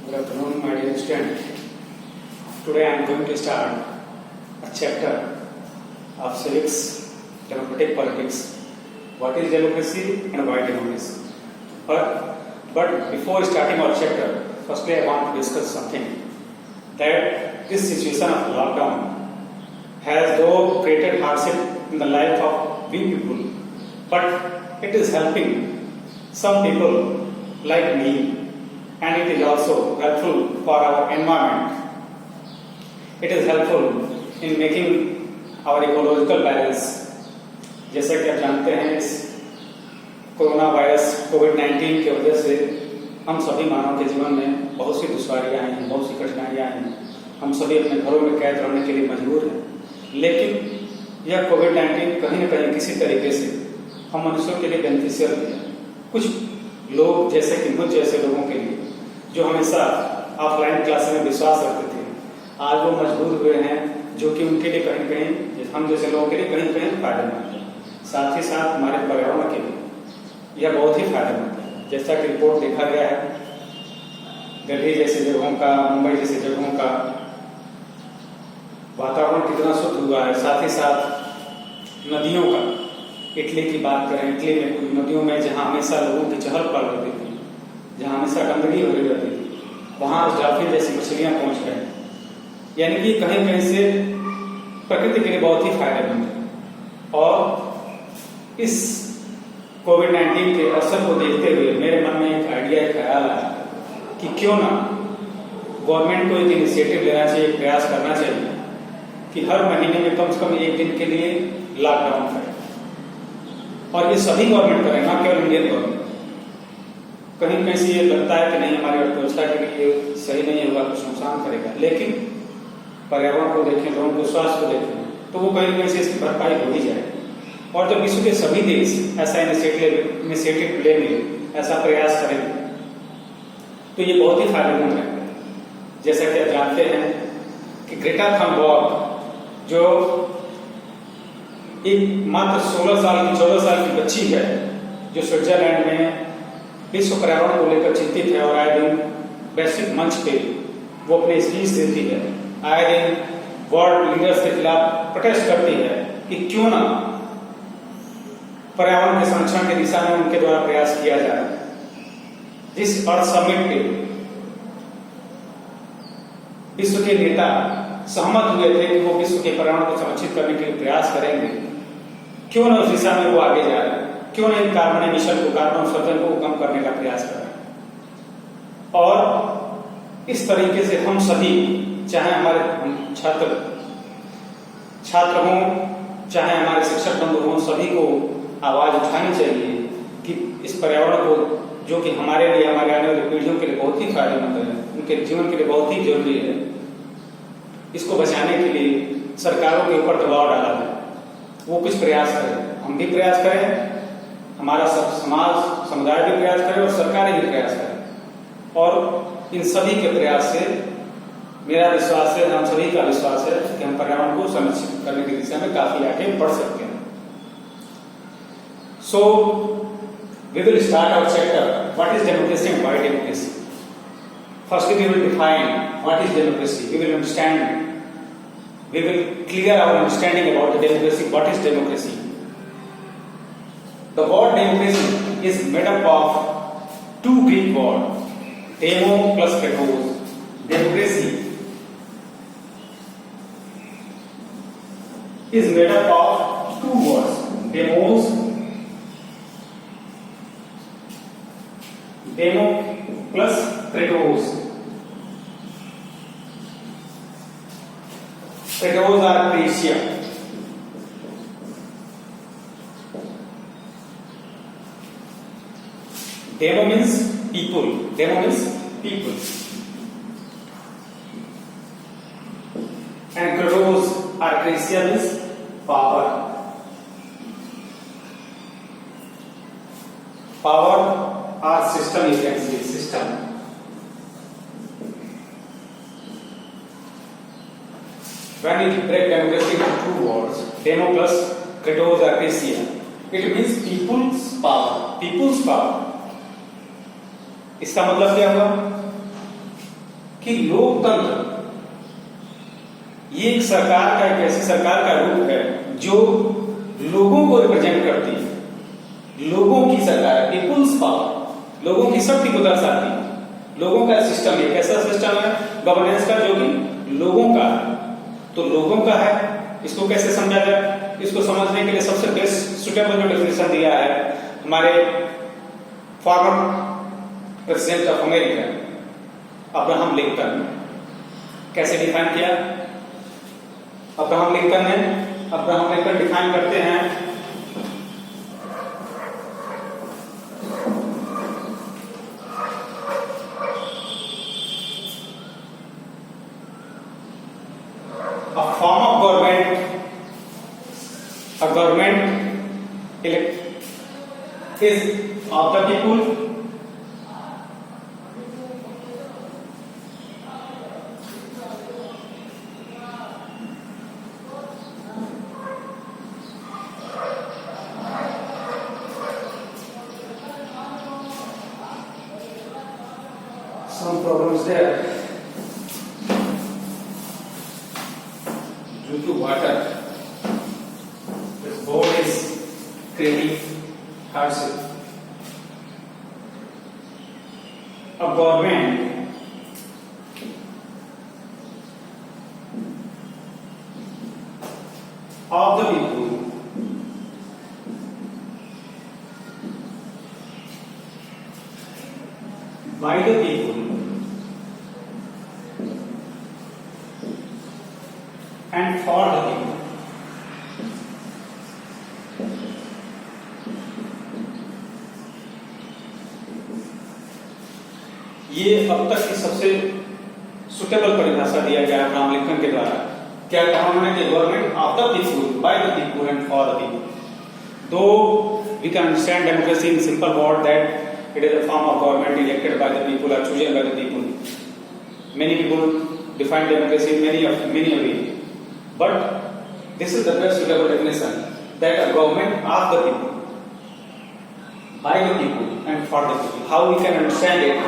Good afternoon, my dear student. Today I am going to start a chapter of civics, democratic politics. What is democracy and why democracy? But before starting our chapter, firstly I want to discuss something. That this situation of lockdown has though created hardship in the life of we people, but it is helping some people like me, and it is also helpful for our environment. It is helpful in making our ecological balance. जैसा कि आप जानते हैं, इस corona virus कोविड-19 की वजह से हम सभी मानव के जीवन में बहुत सी दुश्वारियां आई हैं, बहुत सी कठिनाइयां आई हैं। हम सभी अपने घरों में कैद रहने के लिए मजबूर हैं। लेकिन यह कोविड-19 कहीं न कहीं किसी तरीके से हम मनुष्यों के लिए बेनिफिशियल है। कुछ लोग जैसे कि मुझ जैसे लोगों के लिए जो हमेशा ऑफलाइन क्लास में विश्वास रखते थे, आज वो मजबूर हुए हैं, जो कि उनके लिए कहीं न कहीं, हम जैसे लोगों के लिए कहीं न कहीं फायदेमंद है। साथ ही साथ हमारे पर्यावरण के लिए यह बहुत ही फायदेमंद है। जैसा कि रिपोर्ट देखा गया है, दिल्ली जैसी जगहों का, मुंबई जैसी जगहों का वातावरण कितना शुद्ध हुआ है। साथ ही साथ नदियों का, इटली की बात करें, इटली में कुछ नदियों में जहां हमेशा लोगों की चहल पहल रहती थी, जहां हमेशा गंदगी हो रही रहती थी, वहां डॉल्फिन जैसी मछलियां पहुंच गए। यानी कि कहीं कहीं से प्रकृति के लिए बहुत ही फायदेमंद है। और इस कोविड-19 के असर को देखते हुए मेरे मन में एक आइडिया, एक ख्याल आया कि क्यों ना गवर्नमेंट को एक इनिशिएटिव लेना चाहिए, एक प्रयास करना चाहिए कि हर महीने में कम से कम एक दिन के लिए लॉकडाउन करें। और ये सभी गवर्नमेंट करें, ना केवल इंडियन गवर्नमेंट। कहीं कहीं से ये लगता है कि नहीं, हमारी अर्थव्यवस्था के लिए सही नहीं होगा, कुछ नुकसान करेगा। लेकिन पर्यावरण को देखें, लोगों को स्वास्थ्य को देखें, तो वो कहीं कहीं से इसकी भरपाई हो ही जाए। और जब विश्व के सभी देश ऐसा इनिशिएटिव लेंगे, ऐसा प्रयास करेंगे, तो ये बहुत ही फायदेमंद है। जैसा कि आप जानते हैं कि ग्रेटा थनबर्ग, जो एक मात्र 14 साल की बच्ची है, जो स्विट्जरलैंड में विश्व पर्यावरण को लेकर चिंतित है और आए दिन वैश्विक मंच पे वो अपनी स्पीच देती है, आए दिन वर्ल्ड लीडर्स के खिलाफ प्रोटेस्ट करती है कि क्यों ना पर्यावरण के संरक्षण की दिशा में उनके द्वारा प्रयास किया जाए। जिस अर्थ समिट पे विश्व के नेता सहमत हुए थे कि वो विश्व के पर्यावरण को संरक्षित करने के लिए प्रयास करेंगे, क्यों ना उस दिशा में वो आगे जा रहे हैं, क्यों ना कार्बन एमिशन को, कार्बन उत्सर्जन को कम करने का प्रयास करें। और इस तरीके से हम सभी, चाहे हमारे छात्र हों, चाहे हमारे शिक्षक बंधु हों, सभी को आवाज उठानी चाहिए कि इस पर्यावरण को, जो कि हमारे लिए, हमारे आने वाली पीढ़ियों के लिए बहुत ही फायदेमंद है, उनके जीवन के लिए बहुत ही जरूरी है, इसको बचाने के लिए सरकारों के ऊपर दबाव डाला है, वो कुछ प्रयास करें, हम भी प्रयास करें, हमारा सब समाज, समुदाय भी प्रयास करे और सरकारें भी प्रयास करें। और इन सभी के प्रयास से मेरा विश्वास है, हम सभी का विश्वास है कि हम पर्यावरण को संरक्षित करने की दिशा में काफी आगे बढ़ सकते हैं। So, we will start our chapter. What is democracy and why democracy? Firstly, we will define what is democracy. We will understand. We will clear our understanding about the democracy. What is democracy? The word democracy is made up of two Greek words, demo plus kratos. Democracy is made up of two words, demo plus kratos. Kratos are Gracia. Demo means people. Demo means people. And kratos are Gracia means power. Power or system, you can say system. When you break democracy into two words, demo plus kratos or Gracia, it means people's power. People's power. इसका मतलब क्या हुआ? कि लोकतंत्र ये एक सरकार का, एक ऐसी सरकार का रूप है जो लोगों को रिप्रेजेंट करती है। लोगों की सरकार है, पीपुल्स पावर, लोगों की शक्ति को दर्शाती है। लोगों का सिस्टम एक ऐसा सिस्टम है गवर्नेंस का जो कि लोगों का है। तो लोगों का है, इसको कैसे समझा जाए? इसको समझने के लिए सबसे बेस्ट सुटेबल जो डेफिनेशन दिया है हमारे former president of America Abraham Lincoln. कैसे डिफाइन किया अब्राहम लिंकन ने? अब्राहम लिंकन डिफाइन करते हैं a form of government, a government is of the people some problems there due to water. This board is creating hardship. A government of the people by the people and for the people. ये अब तक की सबसे suitable परिभाषा दिया गया Abraham Lincoln के द्वारा। क्या कहा उन्होंने कि government of the people by the people and for the people. Though we can understand democracy in simple word that it is a form of government elected by the people और chosen by the people. Many people define democracy in many a way, but this is the best suitable definition that a government of the people by the people and for the people. How we can understand it?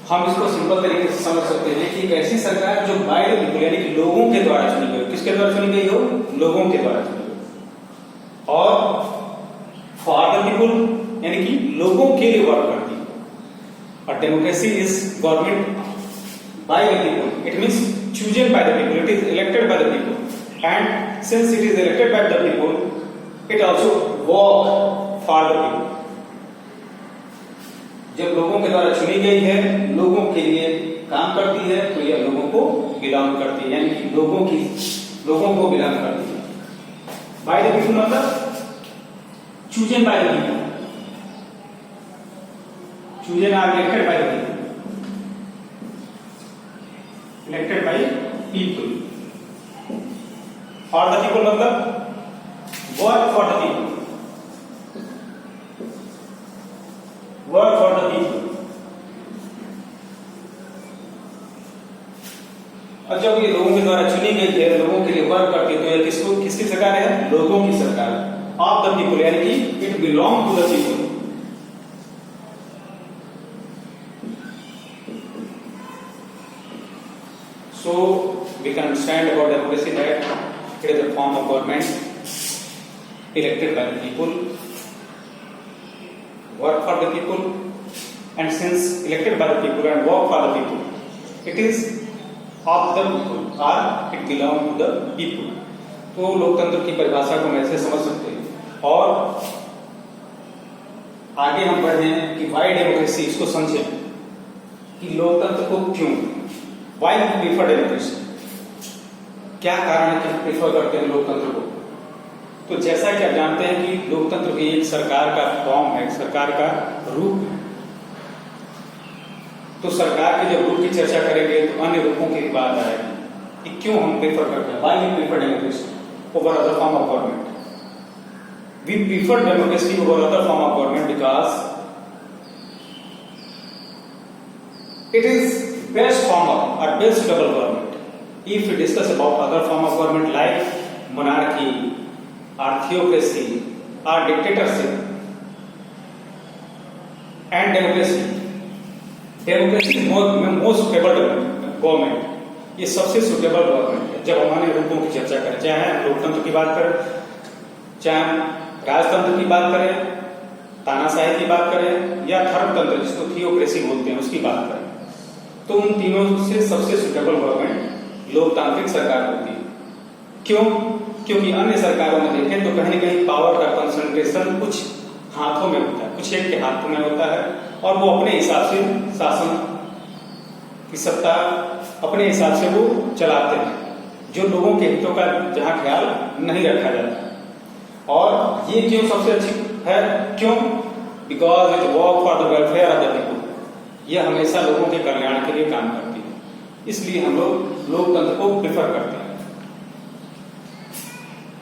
हम इसको simple तरीके से समझ सकते हैं कि एक ऐसी सरकार जो बाय द पीपल यानी कि लोगों के द्वारा चुनी गई। किसके द्वारा चुनी गई हो? लोगों के द्वारा चुनी गई। और फॉर द पीपल यानी कि लोगों के लिए वर्क करती है। और democracy is government by the people, it means chosen by the people, it is elected by the people, and since it is elected by the people, it also work for the people. जब लोगों के द्वारा चुनी गई है, लोगों के लिए काम करती है, तो यह लोगों को बिलोंग करती है, यानी कि लोगों को बिलोंग करती है। बाय द पीपल मतलब chosen by the people, chosen are elected by the people, elected by people. For the people मतलब work for the people, work for the people. और जब ये लोगों के द्वारा चुनी गई है, लोगों के लिए वर्क करती है, तो यह किसकी सरकार है? लोगों की सरकार। ऑफ द पीपल यानी कि it belong to the people. So we can understand about democracy that it is a form of government elected by the people, work for the people, and since elected by the people and work for the people, it is of the people or it belongs to the people. तो लोकतंत्र की परिभाषा को हम ऐसे समझ सकते हैं। और आगे हम बढ़े कि वाई डेमोक्रेसी, इसको समझें कि लोकतंत्र को क्यों, Why we prefer democracy? क्या कारण है कि प्रेफर करते हैं लोकतंत्र को? तो जैसा कि आप जानते हैं कि लोकतंत्र भी एक सरकार का फॉर्म है, एक सरकार का रूप है। तो सरकार के जब रूप की चर्चा करेंगे तो अन्य रूपों की भी बात आएगी कि क्यों हम प्रेफर करते हैं। Why we prefer democracy over other form of government? We prefer democracy over other form of government because it is best form of or best suitable government. If we discuss about other form of government like monarchy or theocracy or dictatorship and democracy, democracy most suitable government, ये सबसे suitable government है। जब हमारे रूपों की चर्चा करें, चाहे हम लोकतंत्र की बात करें, चाहे हम राजतंत्र की बात करें, तानाशाही की बात करें, या धर्मतंत्र जिसको थियोक्रेसी बोलते हैं उसकी बात करें, तो उन तीनों से सबसे सुटेबल गवर्नमेंट लोकतांत्रिक सरकार होती है। क्यों? क्योंकि अन्य सरकारों में देखें तो कहीं न कहीं पावर का कंसंट्रेशन कुछ हाथों में होता है, कुछ एक के हाथों में होता है, और वो अपने हिसाब से शासन की सत्ता अपने हिसाब से वो चलाते हैं, जो लोगों के हितों का जहां ख्याल नहीं रखा जाता। और ये क्यों सबसे अच्छी है? क्यों? Because it work for the welfare of the people. यह हमेशा लोगों के कल्याण के लिए काम करती है, इसलिए हम लोग लोकतंत्र को प्रेफर करते हैं।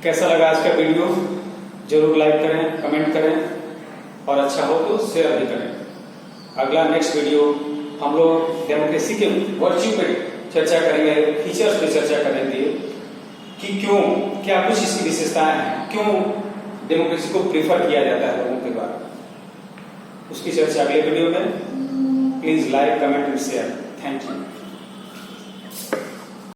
कैसा लगा आज का वीडियो? जरूर लाइक करें, कमेंट करें, और अच्छा हो तो शेयर भी करें। अगला नेक्स्ट वीडियो हम लोग डेमोक्रेसी के वर्च्यू पे चर्चा करेंगे, फीचर्स पे चर्चा करेंगे कि क्यों, क्या कुछ इसकी विशेषताएं हैं, क्यों डेमोक्रेसी को प्रेफर किया जाता है लोगों के द्वारा। उसकी चर्चा अगले वीडियो में। Please like, comment and share. Thank you.